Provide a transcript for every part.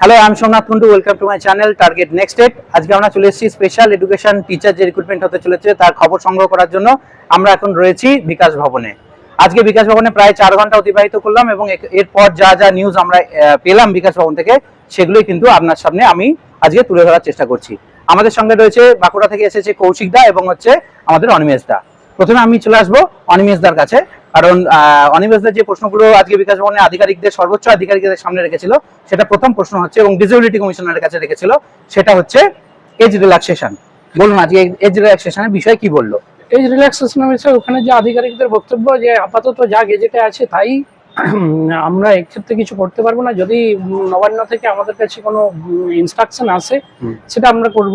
Hello, আমি Somnath Kundu. Welcome to my channel target next step. আজকে আমরা চলে এসেছি স্পেশাল এডুকেশন টিচার যে রিক্রুটমেন্ট হতে চলেছে তার খবর সংগ্রহ করার জন্য। আমরা এখন রয়েছি বিকাশ ভবনে। আজকে বিকাশ ভবনে প্রায় 4 ঘন্টা অতিবাহিত করলাম এবং এরপর যা যা নিউজ আমরা পেলাম বিকাশ ভবন থেকে সেগুলোই কিন্তু আপনার সামনে আমি আজকে তুলে ধরার চেষ্টা করছি। আমাদের সঙ্গে রয়েছে বাঁকুড়া থেকে এসেছে কৌশিক দা এবং হচ্ছে আমাদের অনিমেষ দা। প্রথমে আমি চলে আসবো অনিমেষ দার কাছে, কারণ অনিমেষ দার যে প্রশ্নগুলো আজকে বিকাশ ভবনের আধিকারিকদের সর্বোচ্চ আধিকারিকদের সামনে রেখেছিল সেটা প্রথম প্রশ্ন হচ্ছে এবং ডিসেবিলিটি কমিশনারের কাছে রেখেছিল, সেটা হচ্ছে এজ রিল্যাক্সেশন। বলুন আজকে এজ রিল্যাক্সেশনের বিষয়ে কি বললো? এজ রিল্যাক্সেশনের বিষয়ে ওখানে যে আধিকারিকদের বক্তব্য যে আপাতত যা গেজেটে আছে তাই আমরা এক্ষেত্রে কিছু করতে পারবো না। যদি নবান্ন থেকে আমাদের কাছে কোনো ইনস্ট্রাকশন আসে সেটা আমরা করব,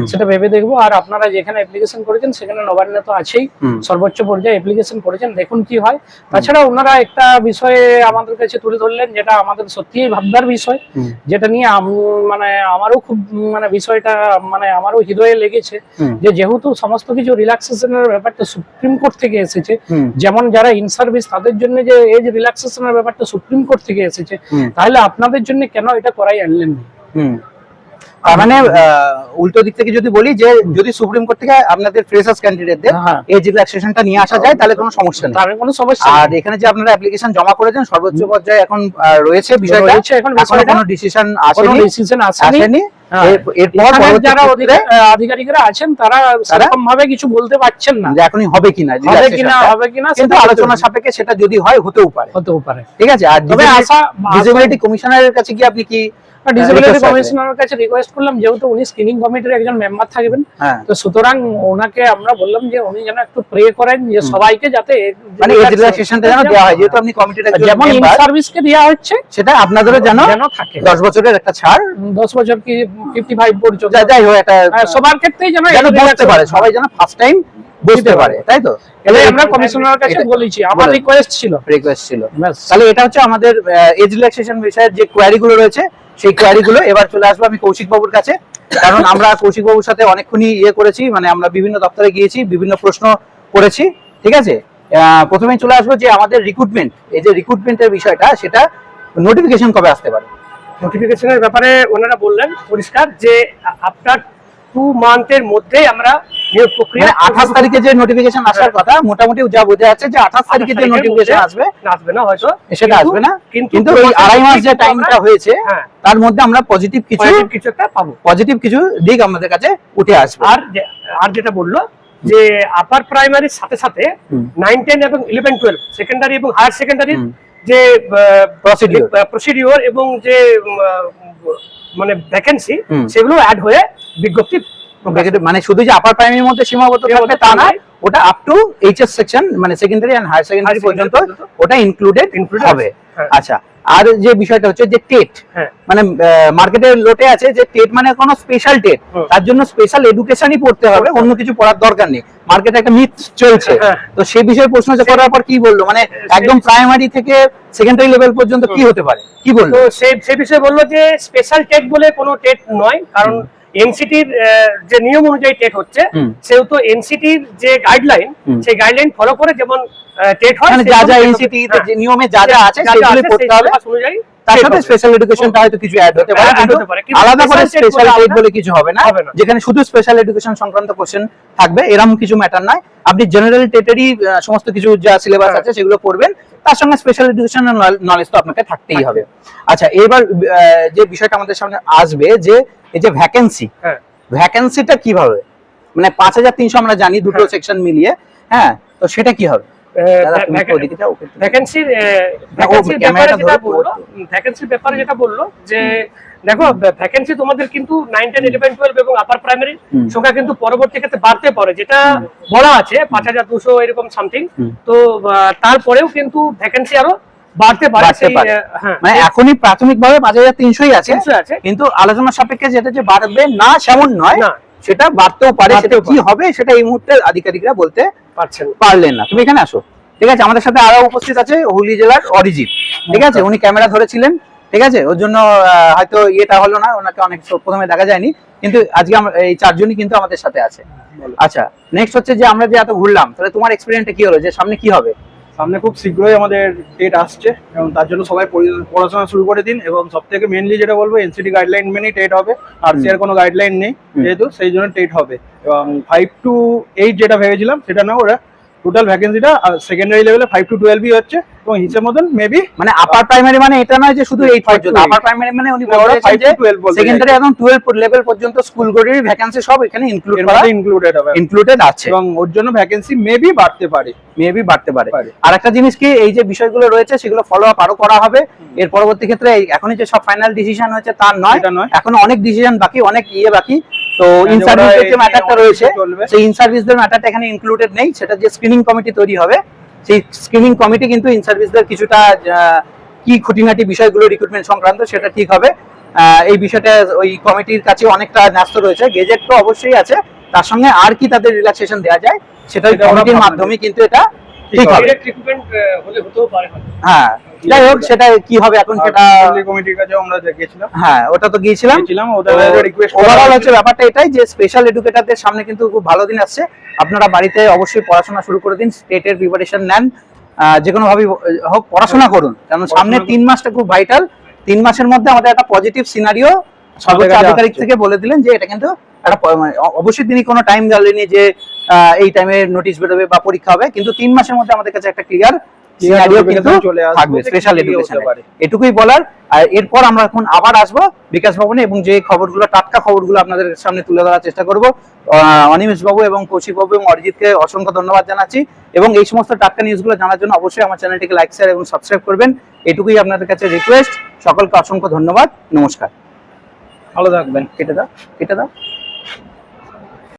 সেটা ভেবে দেখবো। আর আপনারা যেখানে অ্যাপ্লিকেশন করেছেন সেখানে নবান্ন তো আছেই, সর্বোচ্চ পর্যায়ে অ্যাপ্লিকেশন করেছেন, দেখুন কি হয়। তাছাড়া ওনারা একটা বিষয়ে আমাদের কাছে তুলে ধরলেন যেটা আমাদের সত্যিই ভাববার বিষয়, যেটা নিয়ে মানে আমারও খুব বিষয়টা আমারও হৃদয়ে লেগেছে যে যেহেতু সমস্ত কিছু রিল্যাক্সেশনের ব্যাপারটা সুপ্রিম কোর্ট থেকে এসেছে, যেমন যারা ইন সার্ভিস তাদের জন্য যে এজ রিল্যাক্সেশনের ব্যাপারটা সুপ্রিম কোর্ট থেকে এসেছে, তাহলে আপনাদের জন্য কেন এটা করাই আনলেন না? মানে উল্টো দিক থেকে যদি বলি যে যদি সুপ্রিম কোর্ট থেকে আপনাদের ফ্রেশার্স ক্যান্ডিডেটদের এজ রিল্যাক্সেশনটা নিয়ে আসা যায় তাহলে কোনো সমস্যা নেই, তাহলে কোনো সমস্যা। আর এখানে যে আপনারা অ্যাপ্লিকেশন জমা করেছেন সর্বোচ্চ পর্যায়ে এখন রয়েছে বিষয়টা, এখন কোনো ডিসিশন আসেনি। এরপর যারা আধিকারিকরা আছেন তারা সেরকম ভাবে কিছু বলতে পারছেন না যে এখনই হবে কিনা, কিন্তু আলোচনা সাপেক্ষে সেটা যদি হয় হতেও পারে, ঠিক আছে। আর ডিসেবিলিটি কমিশনারের কাছে কি আপনি কি ডিসেবিলিটি কমিশনারের কাছে রিকোয়েস্ট করলাম, যেহেতু উনি স্ক্রিনিং কমিটির একজন মেম্বার থাকবেন, তো সুতরাং ওনাকে আমরা বললাম যে উনি যেন একটু প্রে করেন যে সবাইকে যাতে মানে এই রিল্যাক্সেশনটা যেন দেওয়া হয়, যেহেতু আপনি কমিটির একজন যেমন ইন সার্ভিসকে দেওয়া হচ্ছে সেটা আপনাদেরও যেন থাকে। 10 বছরের একটা ছাড়, 10 বছর কি 55 পর্যন্ত যাই হোক একটা সবার ক্ষেত্রেই যেন বুঝতে পারে, সবাই যেন ফার্স্ট টাইম বুঝতে পারে, তাই তো? এটাই আমরা কমিশনারের কাছে বলেছি, আমার রিকোয়েস্ট ছিল। তাহলে এটা হচ্ছে আমাদের এজ রিল্যাক্সেশন বিষয়ের যে কোয়ারি গুলো রয়েছে সেই কোয়ারি গুলো। এবার চলে আসবো আমি কৌশিক বাবুর কাছে, কারণ আমরা কৌশিক বাবুর সাথে অনেকক্ষণই করেছি, মানে আমরা বিভিন্ন দপ্তরে গিয়েছি, বিভিন্ন প্রশ্ন করেছি, ঠিক আছে। প্রথমেই চলে আসবো যে আমাদের রিক্রুটমেন্ট, এই যে রিক্রুটমেন্টের বিষয়টা, সেটা নোটিফিকেশন কবে আসতে পারে? নোটিফিকেশনের ব্যাপারে ওনারা বললেন পরিষ্কার যে আফটার 2 মান্থের মধ্যে আমরা নিয়োগ প্রক্রিয়া 28 তারিখে যে নোটিফিকেশন আসার কথা, মোটামুটি যা বোঝা যাচ্ছে যে 28 তারিখে যে নোটিফিকেশন আসবে না হয়তো, সেটা আসবে না, কিন্তু ওই আড়াই মাস যে টাইমটা হয়েছে তার মধ্যে আমরা পজিটিভ কিছু একটা পাবো, পজিটিভ কিছু দিক আমাদের কাছে উঠে আসবে। আর যেটা বললো যে আপার প্রাইমারির সাথে সাথে 9, 10 এবং 11, 12 সেকেন্ডারি এবং হায়ার সেকেন্ডারির যে প্রসিডিওর এবং যে মানে ভ্যাকেন্সি সেগুলো অ্যাড হয়ে বিজ্ঞপ্তি, মানে শুধু যে আপার প্রাইমারির মধ্যে সীমাবদ্ধ থাকবে তা না, ওটা আপ টু এইচএস সেকশন মানে সেকেন্ডারি এন্ড হায়ার সেকেন্ডারি পর্যন্ত ওটা ইনক্লুডেড হবে। আচ্ছা, আর যে বিষয়টা হচ্ছে যে টেট, মানে মার্কেটে লোটে আছে যে টেট মানে কোনো স্পেশাল টেট, তার জন্য স্পেশাল এডুকেশনই পড়তে হবে, অন্য কিছু পড়ার দরকার নেই। মার্কেটে একটা মিথ চলছে, তো সেই বিষয়ে প্রশ্ন করার পর কি বললো, মানে একদম প্রাইমারি থেকে সেকেন্ডারি লেভেল পর্যন্ত কি হতে পারে, কি বললো? তো সেই বিষয়ে বললো যে স্পেশাল টেট বলে কোনো টেট নয়, কারণ এনসিটির যে নিয়ম অনুযায়ী টেট হচ্ছে, সেহেতু এনসিটির যে গাইডলাইন সেই গাইডলাইন ফলো করে যেমন টেট হয়, যা যা এনসিটি নিয়মে যা যা আছে সেগুলো পড়তে হবে, অনুযায়ী তার সাথে স্পেশাল এডুকেশনটা হয়তো কিছু অ্যাড হতে পারে, কিন্তু আলাদা করে স্পেশাল টেট বলে কিছু হবে না, যেখানে শুধু স্পেশাল এডুকেশন সংক্রান্ত কোশ্চেন থাকবে, এরকম কিছু ম্যাটার নয়। আপনি জেনারেল টেটেরই সমস্ত কিছু যা সিলেবাস আছে সেগুলো পড়বেন, তার সঙ্গে স্পেশাল এডুকেশনাল নলেজ তো আপনাকে থাকতেই হবে। আচ্ছা, এবার যে বিষয়টা আমাদের সামনে আসবে যে এই যে ভ্যাকেন্সিটা কিভাবে, মানে 5300 আমরা জানি দুটো সেকশন মিলিয়ে, হ্যাঁ, তো সেটা কি হবে? ভ্যাকেন্সির ব্যাপারে যেটা বললো যে দেখো ভ্যাকেন্সি তোমাদের কিন্তু 9, 10, 11, 12 এবং আপার প্রাইমারি সংখ্যা কিন্তু পরবর্তী ক্ষেত্রে বাড়তে পারে, যেটা বলা আছে 5200 এরকম সামথিং। তো তারপরেও কিন্তু ভ্যাকেন্সি আরো বাড়তে পারে, মানে এখনই প্রাথমিকভাবে 5300ই আছে, কিন্তু আলোচনা সাপেক্ষে যেটা যে বাড়বে না সেমন নয়, সেটা বাড়তেও পারে, সেটা কি হবে সেটা এই মুহূর্তে আধিকারিকরা বলতে পারলেন না। তুমি এখানে আসো, ঠিক আছে। আমাদের সাথে আরো উপস্থিত আছে হুগলি জেলার অরিজিৎ, ঠিক আছে, উনি ক্যামেরা ধরেছিলেন, ঠিক আছে, ওর জন্য হয়তো ইয়েটা হলো না, ওনাকে অনেক প্রথমে দেখা যায়নি, কিন্তু আজকে আমরা এই 4 জনই কিন্তু আমাদের সাথে আছে। আচ্ছা, নেক্সট হচ্ছে যে আমরা যে এত ঘুরলাম, তাহলে তোমার এক্সপেরিয়েন্সটা কি হলো, যে সামনে কি হবে? সামনে খুব শীঘ্রই আমাদের ডেট আসছে এবং তার জন্য সবাই পড়াশোনা শুরু করে দিন। এবং সব থেকে মেনলি যেটা বলবো, এনসিটি গাইডলাইন মেনেই টেট হবে, আরসিআর কোনো গাইডলাইন নেই যেহেতু, সেই জন্য টেট হবে। এবং 5 to 8 যেটা ভেবেছিলাম সেটা না, ওরা টোটাল ভ্যাকেন্সিটা সেকেন্ডারি লেভেলে 5 to 12ই হচ্ছে। এবং হিসেব মতন মেবি মানে আপার প্রাইমারি মানে এটা নয় যে শুধু 8 5 to পর্যন্ত, 8 আপার প্রাইমারি মানে উনি ওরা বলছেন 5 যে to 12 বলতে সেকেন্ডারি একদম 12 লেভেল পর্যন্ত স্কুলগুলির ভ্যাকেন্সি সব এখানে ইনক্লুড এর করা মধ্যে ইনক্লুডেড হবে ইনক্লুডেড আছে এবং ওর জন্য ভ্যাকেন্সি মেবি বাড়তে পারে। মেবি বাড়তে পারে। পারে। আর একটা জিনিস কি, এই যে বিষয়গুলো রয়েছে সেগুলো ফলো আপ আরো করা হবে এর পরবর্তী ক্ষেত্রে। এখনই যে সব ফাইনাল ডিসিশন হয়েছে তা নয়, এটা নয়। এখনো অনেক ডিসিশন বাকি, অনেক বাকি। তো হ্যাঁ, ইন ওরা সার্ভিসের যে এই ম্যাটারটা নিয়ে রয়েছে, চলবে। সেই ইন সার্ভিসদের ম্যাটারটা এখানে ইনক্লুডেড নেই। সেটা যে স্ক্রিনিং কমিটি তৈরি হবে, সেই স্ক্রিনিং কমিটি কিন্তু ইন সার্ভিসদের কিছুটা কি খুঁটিনাটি বিষয়গুলো রিক্রুটমেন্ট সংক্রান্ত সেটা ঠিক হবে। এই বিষয়টা ওই কমিটির কাছে অনেকটা ন্যস্ত রয়েছে। গেজেট তো অবশ্যই আছে, তার সঙ্গে আর কি তাদের রিল্যাক্সেশন দেওয়া যায় সেটা ওই সেটা ওরা কমিটির ভাববে। মাধ্যমে কিন্তু এটা ঠিক হবে। ডিরেক্ট রিক্রুটমেন্ট হলে হতেও পারে হয়তো। হ্যাঁ, যাই হোক সেটা কি হবে এখন সেটা, কমিটির কাছে আমরা গেছিলাম, হ্যাঁ ওটা তো গিয়েছিলাম। ওদের রিকোয়েস্ট ওভারঅল হচ্ছে ব্যাপারটা এটাই যে স্পেশাল এডুকেটরদের সামনে কিন্তু খুব ভালো দিন আসছে। আপনারা বাড়িতে অবশ্যই পড়াশোনা শুরু করে দিন, স্টেটের প্রিপারেশন নেন, যে কোনো ভাবে হোক পড়াশোনা করুন, কারণ সামনে 3 মাসটা খুব ভাইটাল। 3 মাসের মধ্যে আমাদের একটা পজিটিভ সিনারিও সর্বোচ্চ কাছে আধিকারিক আসছে। থেকে বলে দিলেন যে এটা কিন্তু একটা মানে অবশ্যই তিনি কোনো টাইম জানলেনি যে এই টাইমে নোটিশ বেরোবে বা পরীক্ষা হবে, কিন্তু 3 মাসের মধ্যে আমাদের কাছে একটা ক্লিয়ার সিনারিও কিন্তু চলে আসবে, থাকবে স্পেশাল কি হতে এডুকেশনে। পারে। এটুকুই বলার। আর এরপর আমরা এখন আবার আসবো বিকাশ ভবনে এবং যে খবরগুলো, টাটকা খবরগুলো আপনাদের সামনে তুলে ধরার চেষ্টা করব। অনিমেষ বাবু এবং কৌশিক বাবু এবং অরিজিৎকে অসংখ্য ধন্যবাদ জানাচ্ছি। এবং এই সমস্ত টাটকা নিউজগুলো জানার জন্য অবশ্যই আমার চ্যানেলটিকে লাইক, শেয়ার এবং সাবস্ক্রাইব করবেন। এটুকুই আপনাদের কাছে রিকোয়েস্ট। সকলকে অসংখ্য ধন্যবাদ, নমস্কার। ভালো থাকবেন। কেটে দাও, কেটে দাও।